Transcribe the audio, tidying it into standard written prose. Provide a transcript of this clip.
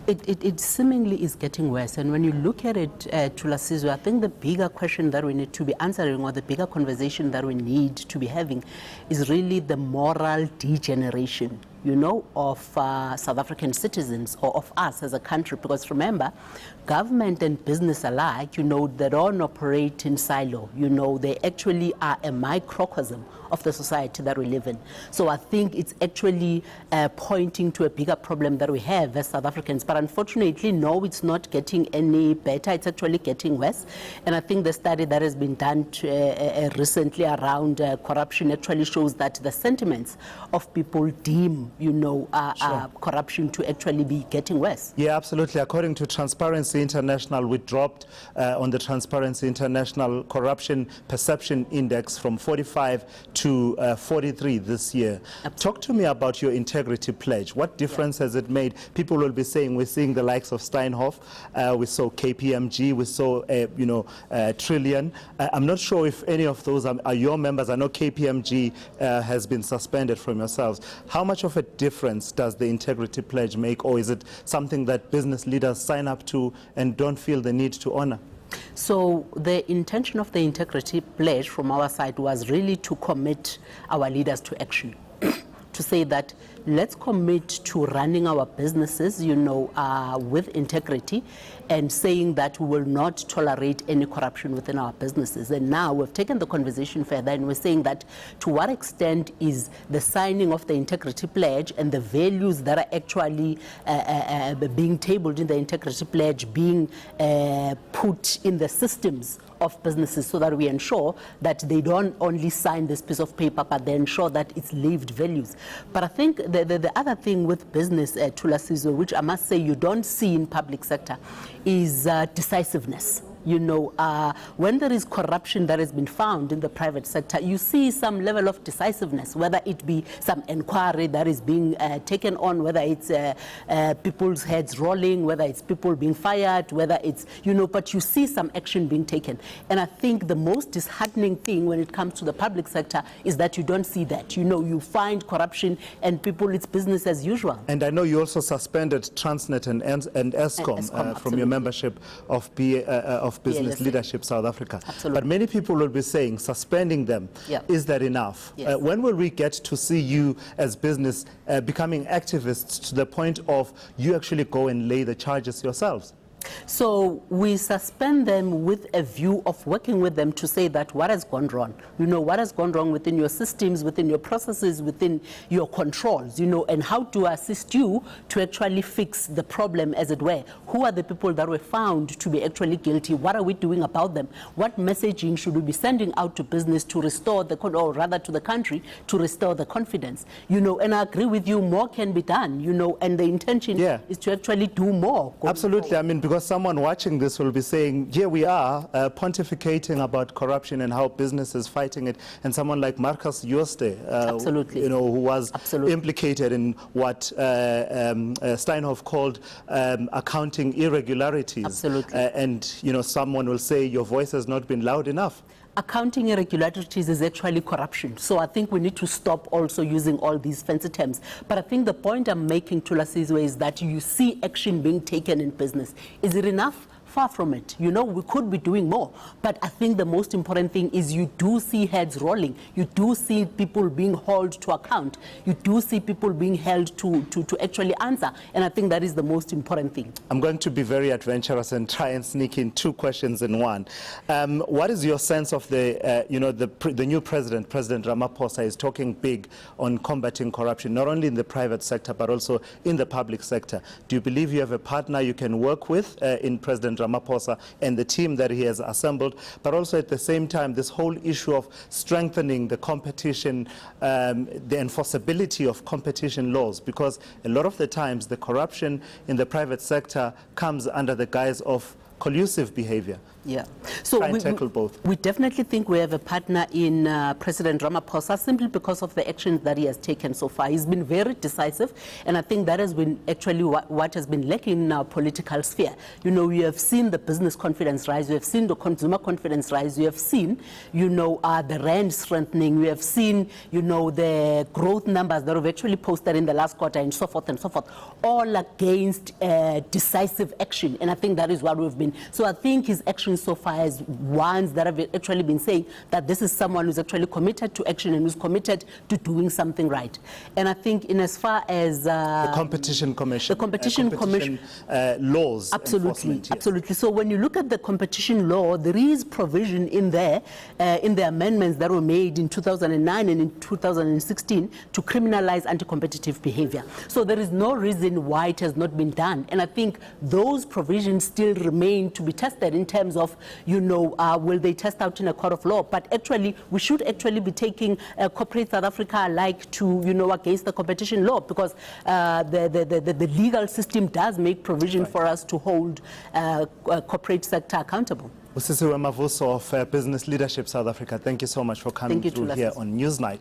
It seemingly is getting worse. And when you look at it, Thulasizwe, I think the bigger question that we need to be answering, or the bigger conversation that we need to be having, is really the moral degeneration, you know, of South African citizens, or of us as a country. Because remember, government and business alike, you know, they don't operate in silo. You know, they actually are a microcosm of the society that we live in. So I think it's actually pointing to a bigger problem that we have as South Africans. But unfortunately, no, it's not getting any better. It's actually getting worse. And I think the study that has been done recently around corruption actually shows that the sentiments of people deem, you know, corruption to actually be getting worse. Yeah, absolutely. According to Transparency International, we dropped on the Transparency International Corruption Perception Index from 45 to 43 this year. Absolutely. Talk to me about your integrity pledge. What difference has it made? People will be saying, we're seeing the likes of Steinhoff, we saw KPMG, we saw, you know, Trillion. I'm not sure if any of those are your members. I know KPMG has been suspended from yourselves. How much of a difference does the integrity pledge make, or is it something that business leaders sign up to and don't feel the need to honor? So the intention of the integrity pledge from our side was really to commit our leaders to action. To say that let's commit to running our businesses, you know, with integrity, and saying that we will not tolerate any corruption within our businesses. And now we've taken the conversation further, and we're saying that to what extent is the signing of the integrity pledge and the values that are actually being tabled in the integrity pledge being put in the systems of businesses, so that we ensure that they don't only sign this piece of paper, but they ensure that it's lived values. But I think the other thing with business, Thulasizwe, which I must say you don't see in public sector, is decisiveness. You know, when there is corruption that has been found in the private sector, you see some level of decisiveness, whether it be some inquiry that is being taken on, whether it's people's heads rolling, whether it's people being fired, whether it's, you know, but you see some action being taken. And I think the most disheartening thing when it comes to the public sector is that you don't see that. You know, you find corruption and people, it's business as usual. And I know you also suspended Transnet and Eskom from your membership of Business Leadership South Africa. Absolutely. But many people will be saying, suspending them, is that enough? Yes. When will we get to see you as business becoming activists to the point of you actually go and lay the charges yourselves? So we suspend them with a view of working with them to say that what has gone wrong, you know, what has gone wrong within your systems, within your processes, within your controls, you know, and how to assist you to actually fix the problem, as it were. Who are the people that were found to be actually guilty? What are we doing about them? What messaging should we be sending out to business to restore the, or rather to the country, to restore the confidence? You know, and I agree with you, more can be done, you know, and the intention is to actually do more. Absolutely. I mean, because someone watching this will be saying, here we are pontificating about corruption and how business is fighting it, and someone like Marcus Jooste, you know, who was implicated in what Steinhoff called accounting irregularities. And, you know, someone will say your voice has not been loud enough. Accounting irregularities is actually corruption. So I think we need to stop also using all these fancy terms. But I think the point I'm making, Thulasizwe, is that you see action being taken in business. Is it enough? Far from it. You know, we could be doing more. But I think the most important thing is you do see heads rolling. You do see people being held to account. You do see people being held to actually answer. And I think that is the most important thing. I'm going to be very adventurous and try and sneak in two questions in one. What is your sense of the, you know, the new president, President Ramaphosa, is talking big on combating corruption, not only in the private sector, but also in the public sector. Do you believe you have a partner you can work with in President Ramaphosa and the team that he has assembled, but also at the same time this whole issue of strengthening the competition, the enforceability of competition laws, because a lot of the times the corruption in the private sector comes under the guise of collusive behavior. Yeah. So Try and tackle both. We definitely think we have a partner in President Ramaphosa simply because of the actions that he has taken so far. He's been very decisive, and I think that has been actually what has been lacking in our political sphere. You know, we have seen the business confidence rise, we have seen the consumer confidence rise, we have seen, you know, the rand strengthening, we have seen, you know, the growth numbers that we've actually posted in the last quarter and so forth, all against decisive action. And I think that is what we've been. So I think his actions so far is ones that have actually been saying that this is someone who's actually committed to action and who's committed to doing something right. And I think in as far as the Competition Commission, laws, absolutely, yes. Absolutely. So when you look at the competition law, there is provision in there, in the amendments that were made in 2009 and in 2016 to criminalize anti-competitive behavior. So there is no reason why it has not been done. And I think those provisions still remain to be tested in terms of, you know, will they test out in a court of law? But actually, we should actually be taking corporate South Africa alike to, you know, against the competition law, because the legal system does make provision for us to hold corporate sector accountable. Busisiwe Mavuso of Business Leadership South Africa, thank you so much for coming through here on Newsnight.